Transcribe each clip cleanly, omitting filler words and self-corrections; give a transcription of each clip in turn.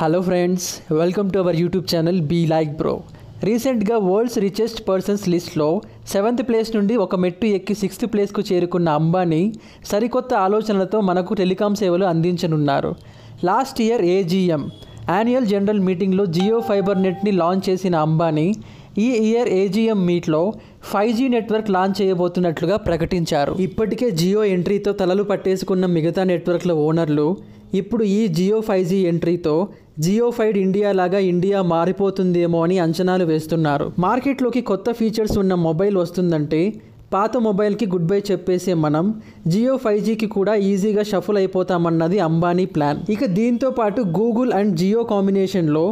Hello friends, welcome to our YouTube channel be like bro. రీసెంట్గా world's richest persons లిస్ట్లో 7th place నుండి ఒక మెట్టు ఎక్కి 6th ప్లేస్కు చేరుకున్న అంబానీ సరికొత్త ఆలోచనలతో మనకు టెలికాం సేవలు అందించనున్నారు. Last year AGM annual general మీటింగ్లో జియో ఫైబర్ నెట్ని లాంచ్ చేసిన అంబానీ ఈ ఇయర్ ఏజీఎం మీట్లో 5G నెట్వర్క్ లాంచ్ చేయబోతున్నట్లుగా ప్రకటించారు. ఇప్పటికే జియో ఎంట్రీతో తలలు పట్టేసుకున్న మిగతా నెట్వర్క్ల ఓనర్లు ఇప్పుడు ఈ జియో 5G ఎంట్రీతో జియోఫైడ్ ఇండియా లాగా ఇండియా మారిపోతుందేమో అని అంచనాలు వేస్తున్నారు. మార్కెట్లోకి కొత్త ఫీచర్స్ ఉన్న మొబైల్ వస్తుందంటే పాత మొబైల్కి గుడ్ బై చెప్పేసే మనం జియో 5Gకి కూడా ఈజీగా షఫుల్ అయిపోతామన్నది అంబానీ ప్లాన్. ఇక దీంతో పాటు గూగుల్ అండ్ జియో కాంబినేషన్లో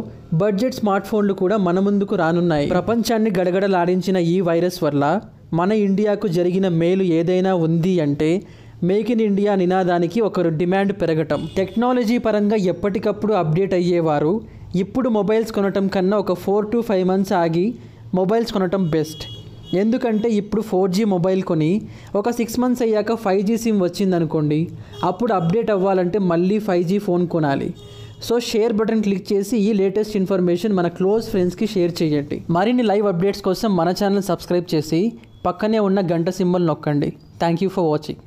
బడ్జెట్ స్మార్ట్ ఫోన్లు కూడా మన ముందుకు రానున్నాయి. ప్రపంచాన్ని గడగడలాడించిన ఈ వైరస్ వల్ల మన ఇండియాకు జరిగిన మేలు ఏదైనా ఉంది అంటే మేక్ ఇన్ ఇండియా నినాదానికి ఒక డిమాండ్ పెరగటం. టెక్నాలజీ పరంగా ఎప్పటికప్పుడు అప్డేట్ అయ్యేవారు ఇప్పుడు మొబైల్స్ కొనటం కన్నా ఒక 4 to 5 months ఆగి మొబైల్స్ కొనటం బెస్ట్. ఎందుకంటే ఇప్పుడు 4G మొబైల్ కొని ఒక 6 months అయ్యాక 5G సిమ్ వచ్చిందనుకోండి, అప్పుడు అప్డేట్ అవ్వాలంటే మళ్ళీ 5G ఫోన్ కొనాలి. సో షేర్ బటన్ క్లిక్ చేసి ఈ లేటెస్ట్ ఇన్ఫర్మేషన్ మన క్లోజ్ ఫ్రెండ్స్కి షేర్ చేయండి. మరిన్ని లైవ్ అప్డేట్స్ కోసం మన ఛానల్ సబ్స్క్రైబ్ చేసి పక్కనే ఉన్న గంట సింబల్ నొక్కండి. Thank you for watching.